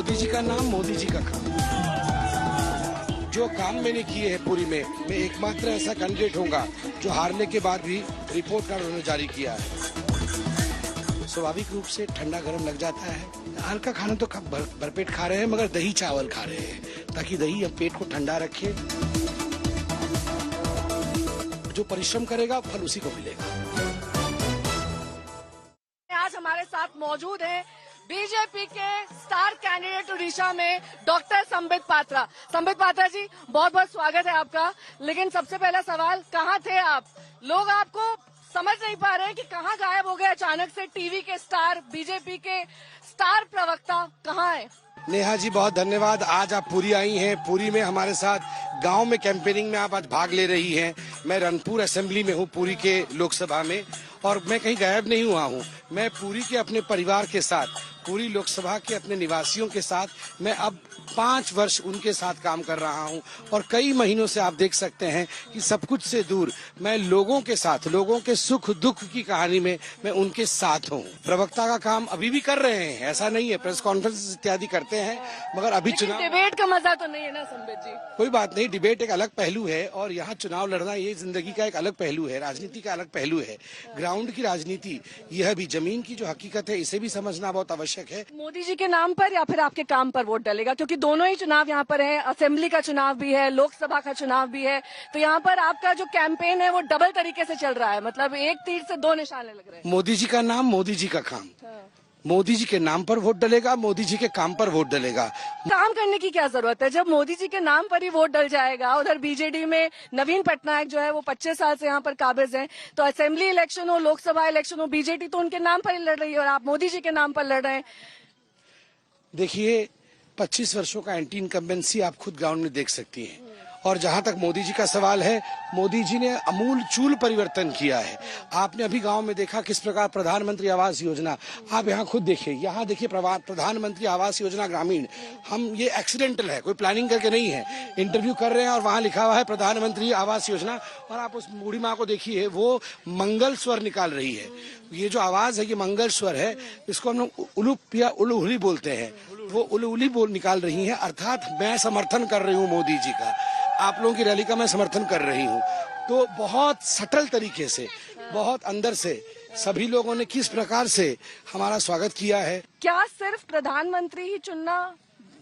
मोदी जी का नाम, मोदी जी का काम। जो काम मैंने किए हैं पुरी में, मैं एकमात्र ऐसा कैंडिडेट होऊंगा जो हारने के बाद भी रिपोर्ट कार्ड उन्होंने जारी किया है। स्वाभाविक रूप से ठंडा गर्म लग जाता है। हल्का खाना तो भरपेट खा रहे हैं, मगर दही चावल खा रहे हैं ताकि दही अब पेट को ठंडा रखे। जो परिश्रम करेगा फल उसी को मिलेगा। आज हमारे साथ मौजूद हैं बीजेपी के स्टार कैंडिडेट उड़ीसा में डॉक्टर संबित पात्रा। संबित पात्रा जी, बहुत बहुत स्वागत है आपका। लेकिन सबसे पहला सवाल, कहाँ थे आप? लोग आपको समझ नहीं पा रहे हैं कि कहाँ गायब हो गए अचानक से। टीवी के स्टार, बीजेपी के स्टार प्रवक्ता कहाँ है? नेहा जी बहुत धन्यवाद। आज आप पुरी आई हैं। पुरी में हमारे साथ गांव में कैंपेनिंग में आप आज भाग ले रही हैं। मैं रनपुर असेंबली में हूं, पुरी के लोकसभा में, और मैं कहीं गायब नहीं हुआ हूं। मैं पुरी के अपने परिवार के साथ, पूरी लोकसभा के अपने निवासियों के साथ, मैं अब 5 वर्ष उनके साथ काम कर रहा हूं। और कई महीनों से आप देख सकते हैं कि सब कुछ से दूर मैं लोगों के साथ, लोगों के सुख दुख की कहानी में मैं उनके साथ हूं। प्रवक्ता का काम अभी भी कर रहे हैं, ऐसा नहीं है, प्रेस कॉन्फ्रेंस इत्यादि करते हैं, मगर अभी चुनाव, डिबेट का मजा तो नहीं है ना संबित जी? कोई बात नहीं, डिबेट एक अलग पहलू है और यहाँ चुनाव लड़ना ये जिंदगी का एक अलग पहलू है, राजनीति का अलग पहलू है। ग्राउंड की राजनीति, यह भी जमीन की जो हकीकत है, इसे भी समझना बहुत आवश्यक है। मोदी जी के नाम पर या फिर आपके काम पर वोट डलेगा? क्योंकि दोनों ही चुनाव यहाँ पर है, असेंबली का चुनाव भी है, लोकसभा का चुनाव भी है, तो यहाँ पर आपका जो कैंपेन है वो डबल तरीके से चल रहा है। मतलब एक तीर से 2 निशाने लग रहे हैं। मोदी जी का नाम, मोदी जी का काम। मोदी जी के नाम पर वोट डलेगा, मोदी जी के काम पर वोट डलेगा। काम करने की क्या जरूरत है जब मोदी जी के नाम पर ही वोट डल जाएगा? उधर बीजेडी में नवीन पटनायक जो है वो 25 साल से यहाँ पर काबिज हैं, तो असेंबली इलेक्शन हो, लोकसभा इलेक्शन हो, बीजेडी तो उनके नाम पर ही लड़ रही है और आप मोदी जी के नाम पर लड़ रहे हैं। देखिए, 25 वर्षों का एंटी इनकम्बेंसी आप खुद ग्राउंड में देख सकती हैं। और जहां तक मोदी जी का सवाल है, मोदी जी ने अमूल चूल परिवर्तन किया है। आपने अभी गांव में देखा किस प्रकार प्रधानमंत्री आवास योजना, आप यहाँ खुद देखिए, यहाँ देखिए प्रधानमंत्री आवास योजना ग्रामीण, हम ये एक्सीडेंटल है, कोई प्लानिंग करके नहीं है। इंटरव्यू कर रहे हैं और वहाँ लिखा हुआ है प्रधानमंत्री आवास योजना, और आप उस बूढ़ी माँ को देखिए, वो मंगल स्वर निकाल रही है। ये जो आवाज है, ये मंगल स्वर है, इसको हम लोग उलूप या उलूहली बोलते हैं। वो उलूहली बोल निकाल रही है, अर्थात मैं समर्थन कर रही हूँ मोदी जी का, आप लोगों की रैली का मैं समर्थन कर रही हूँ। तो बहुत सटल तरीके से, बहुत अंदर से सभी लोगों ने किस प्रकार से हमारा स्वागत किया है। क्या सिर्फ प्रधानमंत्री ही चुनना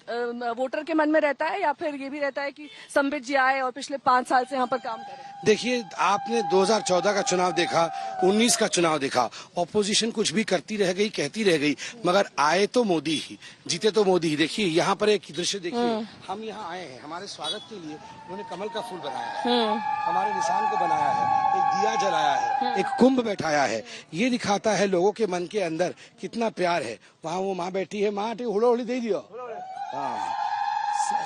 वोटर के मन में रहता है, या फिर ये भी रहता है कि संबित जी आए और पिछले 5 साल से यहाँ पर काम करें? देखिए, आपने 2014 का चुनाव देखा, 19 का चुनाव देखा, ऑपोजिशन कुछ भी करती रह गई, कहती रह गई, मगर आए तो मोदी ही, जीते तो मोदी ही। देखिए यहाँ पर एक दृश्य देखिए, हम यहाँ आए हैं, हमारे स्वागत के लिए उन्होंने कमल का फूल बनाया है, हमारे निशान को बनाया है, एक दिया जलाया है, एक कुंभ बैठाया है। ये दिखाता है लोगों के मन के अंदर कितना प्यार है। वहाँ वो माँ बैठी है, माँ हुड़ोहुड़ी दे दियो। हाँ,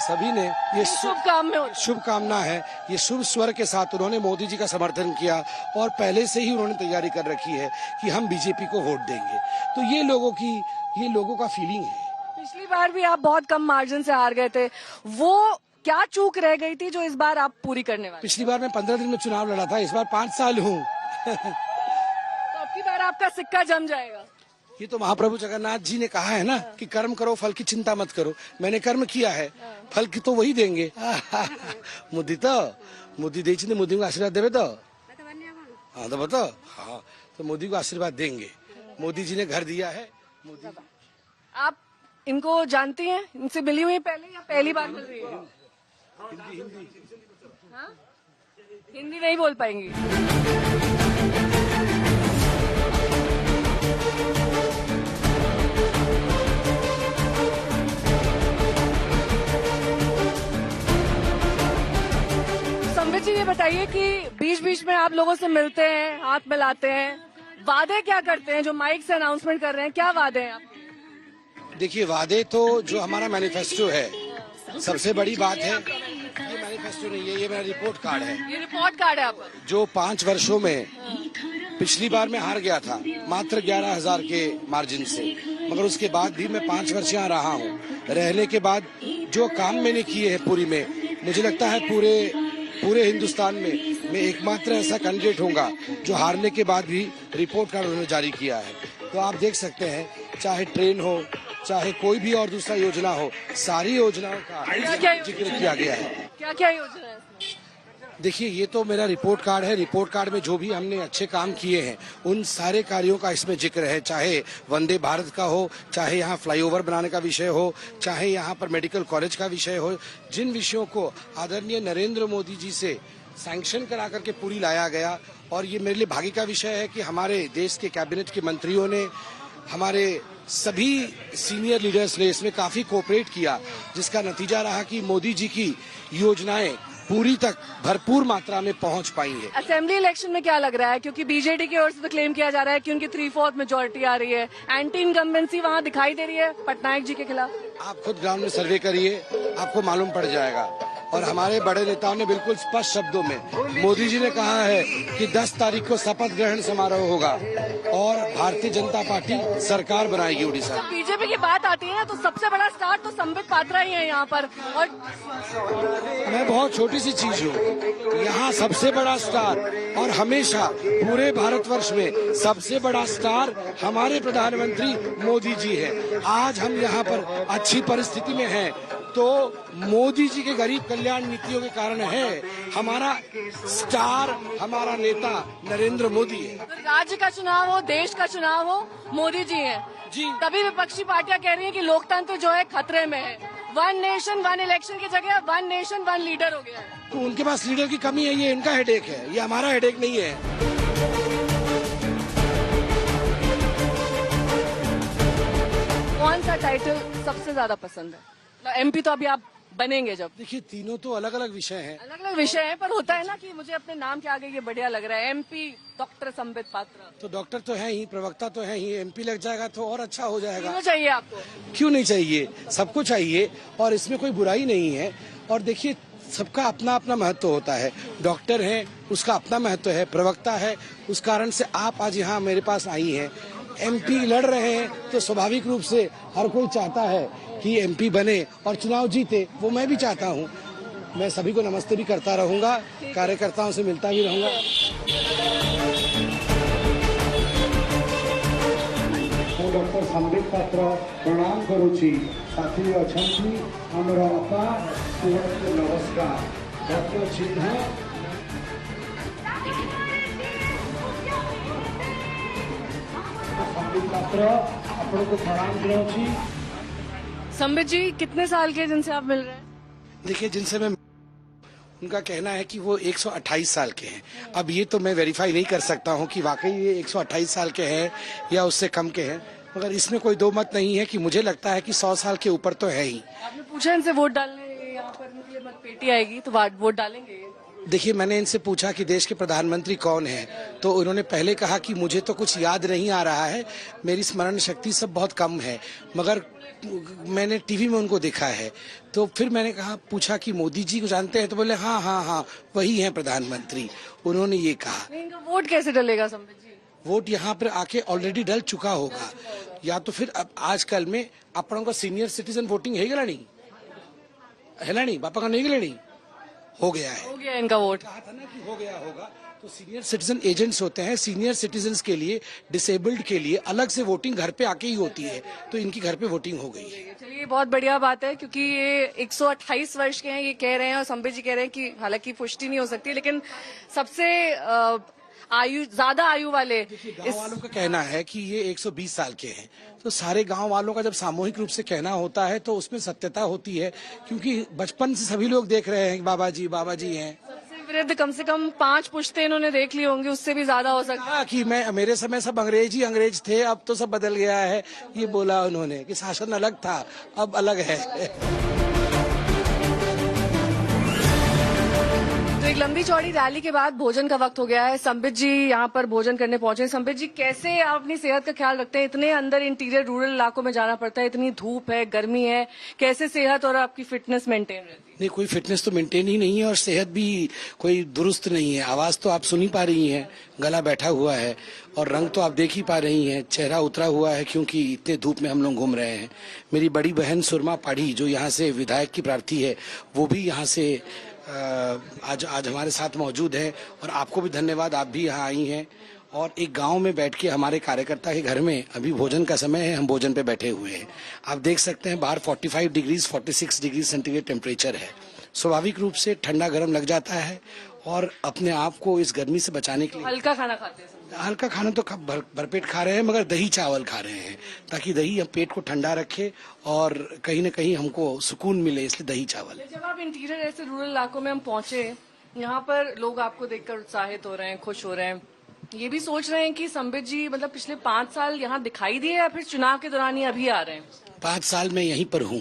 सभी ने ये शुभकामना है, ये शुभ स्वर के साथ उन्होंने मोदी जी का समर्थन किया और पहले से ही उन्होंने तैयारी कर रखी है कि हम बीजेपी को वोट देंगे। तो ये लोगों का फीलिंग है। पिछली बार भी आप बहुत कम मार्जिन से हार गए थे, वो क्या चूक रह गई थी जो इस बार आप पूरी करने वाले? पिछली बार मैं 15 दिन में चुनाव लड़ा था, इस बार 5 साल हूँ। तो अब की बार आपका सिक्का जम जाएगा। ये तो महाप्रभु जगन्नाथ जी ने कहा है ना कि कर्म करो, फल की चिंता मत करो। मैंने कर्म किया है, फल की तो वही देंगे। मोदी दे मोदी को आशीर्वाद देवे तो हाँ, तो बताओ, हाँ, तो मोदी को आशीर्वाद देंगे। मोदी जी ने घर दिया है। मोदी, आप इनको जानती हैं? इनसे मिली हुई पहले या पहली बार मिल रही है? हिंदी नहीं बोल पाएंगी। संबित जी, ये बताइए कि बीच बीच में आप लोगों से मिलते हैं, हाथ मिलाते हैं, वादे क्या करते हैं जो माइक से अनाउंसमेंट कर रहे हैं? क्या वादे हैं आप? देखिए, वादे तो जो हमारा मैनिफेस्टो है, सबसे बड़ी बात है, ये मैनिफेस्टो नहीं है, ये मेरा रिपोर्ट कार्ड है। ये रिपोर्ट कार्ड है आपका? जो 5 वर्षों में, पिछली बार मैं हार गया था मात्र 11,000 के मार्जिन से, मगर उसके बाद भी मैं 5 वर्ष यहाँ रहा हूँ। रहने के बाद जो काम मैंने किए हैं पुरी में, मुझे लगता है पूरे हिंदुस्तान में मैं एकमात्र ऐसा कैंडिडेट होऊंगा जो हारने के बाद भी रिपोर्ट कार्ड उन्होंने जारी किया है। तो आप देख सकते हैं, चाहे ट्रेन हो, चाहे कोई भी और दूसरा योजना हो, सारी योजनाओं का जिक्र किया गया है। क्या क्या योजना है इसमें? देखिए, ये तो मेरा रिपोर्ट कार्ड है। रिपोर्ट कार्ड में जो भी हमने अच्छे काम किए हैं उन सारे कार्यों का इसमें जिक्र है, चाहे वंदे भारत का हो, चाहे यहाँ फ्लाईओवर बनाने का विषय हो, चाहे यहाँ पर मेडिकल कॉलेज का विषय हो। जिन विषयों को आदरणीय नरेंद्र मोदी जी से सैंक्शन करा करके पूरी लाया गया, और ये मेरे लिए भाग्य का विषय है कि हमारे देश के कैबिनेट के मंत्रियों ने, हमारे सभी सीनियर लीडर्स ने इसमें काफी कोऑपरेट किया, जिसका नतीजा रहा कि मोदी जी की योजनाएं पूरी तक भरपूर मात्रा में पहुंच पाई है। असेंबली इलेक्शन में क्या लग रहा है, क्योंकि बीजेडी की ओर से तो क्लेम किया जा रहा है कि उनकी 3/4 मेजोरिटी आ रही है, एंटी इनकम्बेंसी वहां दिखाई दे रही है पटनायक जी के खिलाफ। आप खुद ग्राउंड में सर्वे करिए, आपको मालूम पड़ जाएगा। और हमारे बड़े नेताओं ने बिल्कुल स्पष्ट शब्दों में, मोदी जी ने कहा है कि 10 तारीख को शपथ ग्रहण समारोह होगा और भारतीय जनता पार्टी सरकार बनाएगी उड़ीसा। जब बीजेपी की बात आती है तो सबसे बड़ा स्टार तो संबित पात्रा ही है यहाँ पर, और मैं बहुत छोटी सी चीज हूँ, यहाँ सबसे बड़ा स्टार और हमेशा पूरे भारतवर्ष में सबसे बड़ा स्टार हमारे प्रधानमंत्री मोदी जी है। आज हम यहाँ पर अच्छी परिस्थिति में हैं तो मोदी जी के गरीब कल्याण नीतियों के कारण है। हमारा स्टार, हमारा नेता नरेंद्र मोदी है। तो राज्य का चुनाव हो, देश का चुनाव हो, मोदी जी हैं। जी। तभी विपक्षी पार्टियां कह रही हैं कि लोकतंत्र जो है खतरे में है। 1 नेशन 1 इलेक्शन की जगह 1 नेशन 1 लीडर हो गया है। तो उनके पास लीडर की कमी है, ये इनका हेडेक है, ये हमारा हेडेक नहीं है। कौन सा टाइटल सबसे ज्यादा पसंद है? एमपी तो अभी आप बनेंगे जब। देखिए, तीनों तो अलग अलग विषय हैं। अलग अलग विषय है, पर होता है ना कि मुझे अपने नाम के आगे ये बढ़िया लग रहा है, एमपी डॉक्टर संबित पात्रा। तो डॉक्टर तो है ही, प्रवक्ता तो है ही, एमपी लग जाएगा तो और अच्छा हो जाएगा। क्यों चाहिए आपको? क्यों नहीं चाहिए, सबको चाहिए और इसमें कोई बुराई नहीं है। और देखिए, सबका अपना अपना महत्व होता है। डॉक्टर है, उसका अपना महत्व है, प्रवक्ता है, उस कारण से आप आज यहाँ मेरे पास आई हैं। एमपी लड़ रहे हैं तो स्वाभाविक रूप से हर कोई चाहता है कि एमपी बने और चुनाव जीते, वो मैं भी चाहता हूँ। मैं सभी को नमस्ते भी करता रहूंगा, कार्यकर्ताओं से मिलता भी रहूंगा। डॉक्टर संबित पात्र प्रणाम करुछि। साथी अछंती हमर अपा सुरत नमस्कार। डॉक्टर सिन्हा संबित पात्र आपन को प्रणाम करुछि। संबित जी कितने साल के जिनसे आप मिल रहे हैं? देखिए, जिनसे मैं, उनका कहना है कि वो 128 साल के हैं। अब ये तो मैं वेरीफाई नहीं कर सकता हूँ कि वाकई ये 128 साल के हैं या उससे कम के हैं, मगर इसमें कोई दो मत नहीं है कि मुझे लगता है कि 100 साल के ऊपर तो है ही। आपने पूछा इनसे वोट डालने यहाँ पर मतलब मत पेटी आएगी तो वोट डालेंगे? देखिए, मैंने इनसे पूछा कि देश के प्रधानमंत्री कौन है, तो उन्होंने पहले कहा कि मुझे तो कुछ याद नहीं आ रहा है, मेरी स्मरण शक्ति सब बहुत कम है, मगर मैंने टीवी में उनको देखा है। तो फिर मैंने कहा, पूछा कि मोदी जी को जानते हैं, तो बोले हाँ हाँ हाँ वही हैं प्रधानमंत्री। उन्होंने ये कहा। इनका वोट कैसे डलेगा संबित जी? वोट यहाँ पर आके ऑलरेडी डल चुका होगा, या तो फिर अब आजकल में अपन को सीनियर सिटीजन वोटिंग है नहीं बापा का नहीं हो गया है। हो गया इनका वोट। कहा था ना कि हो गया होगा। तो सीनियर सिटीजन एजेंट्स होते हैं, सीनियर सिटीजन्स के लिए, डिसेबल्ड के लिए अलग से वोटिंग घर पे आके ही होती है, तो इनकी घर पे वोटिंग हो गई है। चलिए, बहुत बढ़िया बात है, क्योंकि ये 128 वर्ष के हैं ये कह रहे हैं, और संबित जी कह रहे हैं कि हालांकि पुष्टि नहीं हो सकती, लेकिन सबसे ज्यादा आयु वाले गांव वालों का कहना है कि ये 120 साल के हैं। तो सारे गांव वालों का जब सामूहिक रूप से कहना होता है तो उसमें सत्यता होती है, क्योंकि बचपन से सभी लोग देख रहे हैं कि बाबा जी हैं। सबसे वृद्ध कम से कम 5 पुश्ते इन्होंने देख ली होंगी, उससे भी ज्यादा हो सकता है। कि मेरे समय सब अंग्रेज थे, अब तो सब बदल गया है, ये बोला उन्होंने कि शासन अलग था, अब अलग है। तो एक लंबी चौड़ी रैली के बाद भोजन का वक्त हो गया है। संबित जी यहाँ पर भोजन करने पहुंचे। संबित जी, कैसे आप अपनी सेहत का ख्याल रखते हैं? इतने अंदर इंटीरियर रूरल इलाकों में जाना पड़ता है, इतनी धूप है, गर्मी है, कैसे सेहत और आपकी फिटनेस मेंटेन रहती है? नहीं, कोई फिटनेस तो मेंटेन ही नहीं है और सेहत भी कोई दुरुस्त नहीं है। आवाज तो आप सुन ही पा रही हैं, गला बैठा हुआ है, और रंग तो आप देख ही पा रही हैं, चेहरा उतरा हुआ है, क्योंकि इतने धूप में हम लोग घूम रहे हैं। मेरी बड़ी बहन सुरमा पाढ़ी, जो यहाँ से विधायक की प्रार्थी है, वो भी यहाँ से आज हमारे साथ मौजूद है, और आपको भी धन्यवाद, आप भी यहाँ आई हैं। और एक गांव में बैठ के हमारे कार्यकर्ता के घर में अभी भोजन का समय है, हम भोजन पे बैठे हुए हैं। आप देख सकते हैं बाहर 45 डिग्री 46 डिग्री सेंटीग्रेड टेम्परेचर है। स्वाभाविक रूप से ठंडा गर्म लग जाता है और अपने आप को इस गर्मी से बचाने के लिए हल्का खाना खाते हैं सब। हल्का खाना तो भरपेट खा रहे हैं, मगर दही चावल खा रहे हैं ताकि दही हम पेट को ठंडा रखे और कहीं न कहीं हमको सुकून मिले, इसलिए दही चावल। जब आप इंटीरियर ऐसे रूरल इलाकों में हम पहुंचे, यहाँ पर लोग आपको देखकर उत्साहित हो रहे हैं, खुश हो रहे हैं, ये भी सोच रहे हैं कि संबित जी मतलब पिछले 5 साल यहाँ दिखाई दिए या फिर चुनाव के दौरान ही अभी आ रहे हैं? 5 साल में यहीं पर हूँ,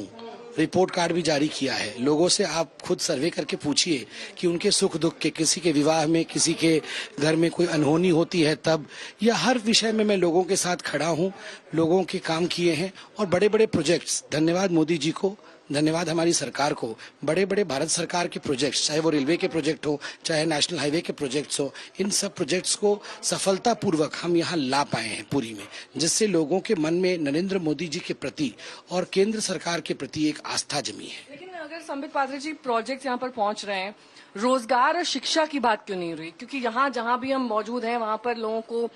रिपोर्ट कार्ड भी जारी किया है। लोगों से आप खुद सर्वे करके पूछिए कि उनके सुख दुख के, किसी के विवाह में, किसी के घर में कोई अनहोनी होती है तब, या हर विषय में मैं लोगों के साथ खड़ा हूँ। लोगों के काम किए हैं और बड़े बड़े प्रोजेक्ट्स, धन्यवाद मोदी जी को, धन्यवाद हमारी सरकार को। बड़े बड़े भारत सरकार के प्रोजेक्ट्स, चाहे वो रेलवे के प्रोजेक्ट हो, चाहे नेशनल हाईवे के प्रोजेक्ट्स हो, इन सब प्रोजेक्ट्स को सफलतापूर्वक हम यहाँ ला पाए हैं पुरी में, जिससे लोगों के मन में नरेंद्र मोदी जी के प्रति और केंद्र सरकार के प्रति एक आस्था जमी है। लेकिन अगर संबित पात्रा जी प्रोजेक्ट यहाँ पर पहुंच रहे हैं, रोजगार और शिक्षा की बात क्यों नहीं हुई? क्योंकि यहाँ जहाँ भी हम मौजूद हैं वहाँ पर लोगों को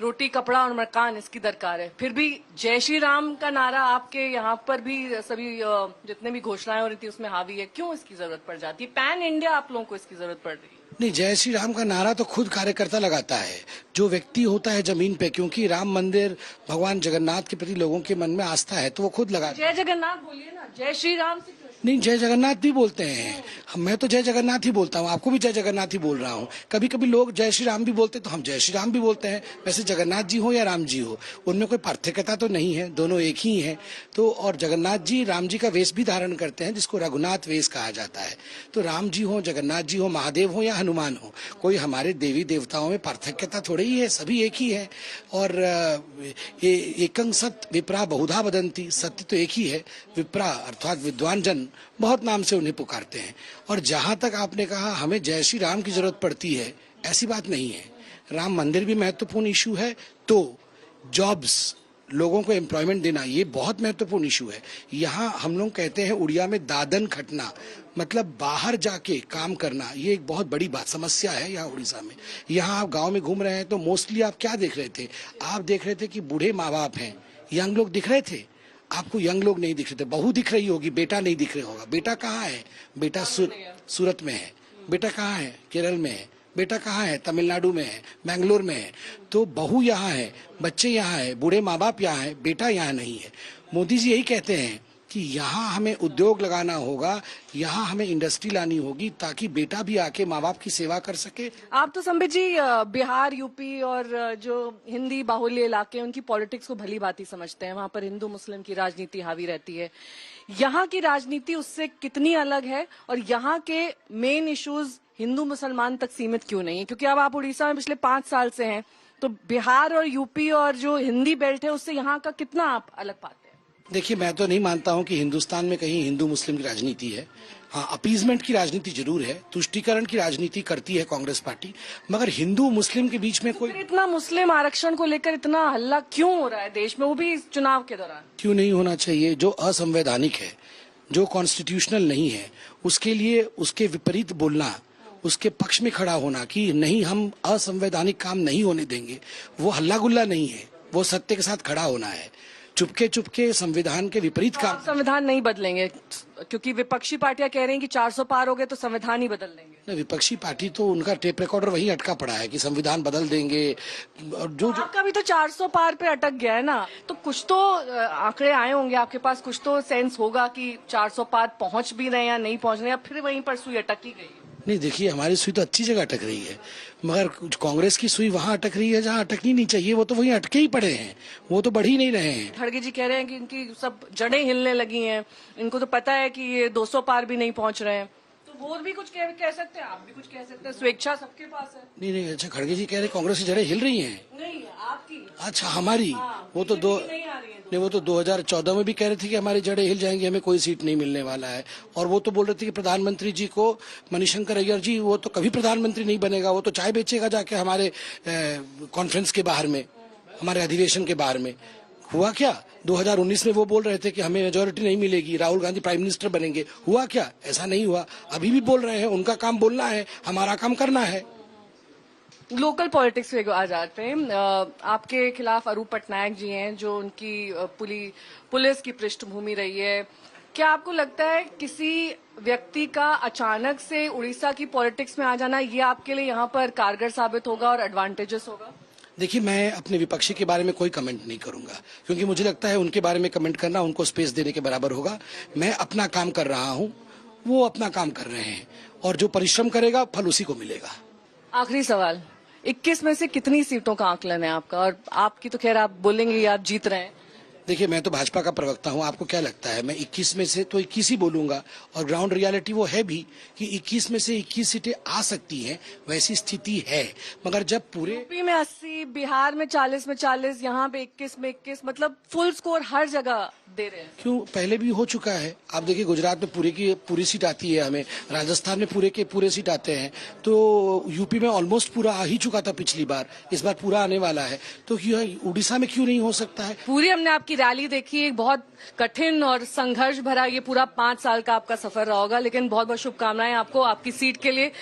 रोटी, कपड़ा और मकान इसकी दरकार है। फिर भी जय श्री राम का नारा आपके यहाँ पर भी सभी जितने भी घोषणाएं हो रही थी उसमें हावी है। क्यों इसकी जरूरत पड़ जाती है? पैन इंडिया आप लोगों को इसकी जरूरत पड़ रही है? नहीं, जय श्री राम का नारा तो खुद कार्यकर्ता लगाता है, जो व्यक्ति होता है जमीन पे, क्योंकि राम मंदिर भगवान जगन्नाथ के प्रति लोगों के मन में आस्था है तो वो खुद लगाता है। जय जगन्नाथ बोलिए ना, जय श्री राम से नहीं, जय जगन्नाथ भी बोलते हैं। मैं तो जय जगन्नाथ ही बोलता हूँ, आपको भी जय जगन्नाथ ही बोल रहा हूँ। कभी कभी लोग जय श्री राम भी बोलते तो हम जय श्री राम भी बोलते हैं। वैसे जगन्नाथ जी हो या राम जी हो, उनमें कोई पार्थक्यता तो नहीं है, दोनों एक ही हैं। तो और जगन्नाथ जी राम जी का वेश भी धारण करते हैं, जिसको रघुनाथ वेश कहा जाता है। तो राम जी हो, जगन्नाथ जी हो, महादेव हो या हनुमान हो, कोई हमारे देवी देवताओं में पार्थक्यता थोड़ी ही है, सभी एक ही है। और एकं सत विप्रा बहुधा वदंती, सत्य तो एक ही है। विप्रा अर्थात विद्वान जन बहुत नाम से उन्हें पुकारते हैं। और जहां तक आपने कहा हमें जय श्री राम की जरूरत पड़ती है, ऐसी बात नहीं है। राम मंदिर भी महत्वपूर्ण इशू है, तो जॉब्स, लोगों को एम्प्लॉयमेंट देना, ये बहुत महत्वपूर्ण इशू है। यहाँ हम लोग कहते हैं उड़िया में दादन खटना, मतलब बाहर जाके काम करना, ये एक बहुत बड़ी बात समस्या है यहाँ उड़ीसा में। यहाँ आप गांव में घूम रहे हैं तो मोस्टली आप क्या देख रहे थे? आप देख रहे थे कि बूढ़े माँ बाप हैं, यंग लोग दिख रहे थे। आपको यंग लोग नहीं दिख रहे थे, बहू दिख रही होगी, बेटा नहीं दिख रहा होगा। बेटा कहाँ है? बेटा सूरत में है। बेटा कहाँ है? केरल में है। बेटा कहाँ है? तमिलनाडु में है, बैंगलोर में है। तो बहू यहाँ है, बच्चे यहाँ है, बूढ़े माँ बाप यहाँ है, बेटा यहाँ नहीं है। मोदी जी यही कहते हैं कि यहाँ हमें उद्योग लगाना होगा, यहाँ हमें इंडस्ट्री लानी होगी, ताकि बेटा भी आके माँ बाप की सेवा कर सके। आप तो संबित जी बिहार, यूपी और जो हिंदी बाहुल्य इलाके उनकी पॉलिटिक्स को भली भांति समझते हैं। वहाँ पर हिंदू मुस्लिम की राजनीति हावी रहती है। यहाँ की राजनीति उससे कितनी अलग है और यहाँ के मेन इश्यूज हिंदू मुसलमान तक सीमित क्यों नहीं है? क्योंकि अब आप उड़ीसा में पिछले 5 साल से हैं, तो बिहार और यूपी और जो हिंदी बेल्ट है उससे यहाँ का कितना आप अलग पाते हैं? देखिए, मैं तो नहीं मानता हूं कि हिंदुस्तान में कहीं हिंदू मुस्लिम की राजनीति है। हाँ, अपीजमेंट की राजनीति जरूर है, तुष्टीकरण की राजनीति करती है कांग्रेस पार्टी, मगर हिंदू मुस्लिम के बीच में कोई इतना मुस्लिम आरक्षण को लेकर इतना हल्ला क्यों हो रहा है देश में, वो भी इस चुनाव के दौरान? क्यों नहीं होना चाहिए? जो असंवैधानिक है, जो कॉन्स्टिट्यूशनल नहीं है, उसके लिए उसके विपरीत बोलना, उसके पक्ष में खड़ा होना कि नहीं हम असंवैधानिक काम नहीं होने देंगे, वो हल्ला गुल्ला नहीं है, वो सत्य के साथ खड़ा होना है। चुपके चुपके संविधान के विपरीत काम, संविधान नहीं बदलेंगे क्योंकि विपक्षी पार्टियां कह रही हैं कि 400 पार हो गए तो संविधान ही बदल देंगे। विपक्षी पार्टी तो उनका टेप रिकॉर्डर वहीं अटका पड़ा है कि संविधान बदल देंगे। और जो आपका भी तो 400 पार पे अटक गया है ना, तो कुछ तो आंकड़े आए होंगे आपके पास, कुछ तो सेंस होगा कि 400 पार पहुंच भी रहे हैं या नहीं पहुंच रहे, या फिर वहीं पर सुई अटक ही गई? नहीं, देखिए हमारी सुई तो अच्छी जगह अटक रही है, मगर कांग्रेस की सुई वहां अटक रही है जहां अटकनी नहीं चाहिए। वो तो वहीं अटके ही पड़े हैं, वो तो बढ़ ही नहीं रहे हैं। खड़गे जी कह रहे हैं कि इनकी सब जड़ें हिलने लगी हैं, इनको तो पता है कि ये 200 पार भी नहीं पहुंच रहे हैं। तो वो भी कुछ कह सकते हैं, आप भी कुछ कह सकते हैं, स्वेच्छा सबके पास है। नहीं, अच्छा, खड़गे जी कह रहे कांग्रेस की जड़ें हिल रही हैं। नहीं, आपकी। अच्छा, हमारी? वो तो नहीं, वो तो 2014 में भी कह रहे थे कि हमारी जड़ें हिल जाएंगी, हमें कोई सीट नहीं मिलने वाला है। और वो तो बोल रहे थे कि प्रधानमंत्री जी को, मणिशंकर अय्यर जी, वो तो कभी प्रधानमंत्री नहीं बनेगा, वो तो चाय बेचेगा जाके हमारे कॉन्फ्रेंस के बाहर में, हमारे अधिवेशन के बाहर में। हुआ क्या? 2019 में वो बोल रहे थे कि हमें मेजोरिटी नहीं मिलेगी, राहुल गांधी प्राइम मिनिस्टर बनेंगे। हुआ क्या? ऐसा नहीं हुआ। अभी भी बोल रहे हैं, उनका काम बोलना है, हमारा काम करना है। लोकल पॉलिटिक्स पे आ जाते हैं। आपके खिलाफ अरूप पटनायक जी हैं जो उनकी पुलिस की पृष्ठभूमि रही है। क्या आपको लगता है किसी व्यक्ति का अचानक से उड़ीसा की पॉलिटिक्स में आ जाना ये आपके लिए यहाँ पर कारगर साबित होगा और एडवांटेजेस होगा? देखिए, मैं अपने विपक्षी के बारे में कोई कमेंट नहीं करूंगा, क्योंकि मुझे लगता है उनके बारे में कमेंट करना उनको स्पेस देने के बराबर होगा। मैं अपना काम कर रहा हूं, वो अपना काम कर रहे हैं, और जो परिश्रम करेगा फल उसी को मिलेगा। आखिरी सवाल, 21 में से कितनी सीटों का आकलन है आपका? और आपकी तो खैर आप बोलेंगे आप जीत रहे हैं। देखिए, मैं तो भाजपा का प्रवक्ता हूं, आपको क्या लगता है? मैं 21 में से तो 21 ही बोलूंगा, और ग्राउंड रियलिटी वो है भी कि 21 में से 21 सीटें आ सकती हैं, वैसी स्थिति है। मगर जब पूरे यूपी में 80, बिहार में 40 में 40, यहाँ पे 21 में 21, मतलब फुल स्कोर हर जगह दे रहे हैं। क्यों, पहले भी हो चुका है। आप देखिए, गुजरात में पूरे की पूरी सीट आती है हमें, राजस्थान में पूरे के पूरे सीट आते हैं, तो यूपी में ऑलमोस्ट पूरा आ ही चुका था पिछली बार, इस बार पूरा आने वाला है, तो उड़ीसा में क्यों नहीं हो सकता है? पूरी हमने आपकी रैली देखी, एक बहुत कठिन और संघर्ष भरा ये पूरा 5 साल का आपका सफर रहा होगा, लेकिन बहुत बहुत शुभकामनाएं आपको आपकी सीट के लिए।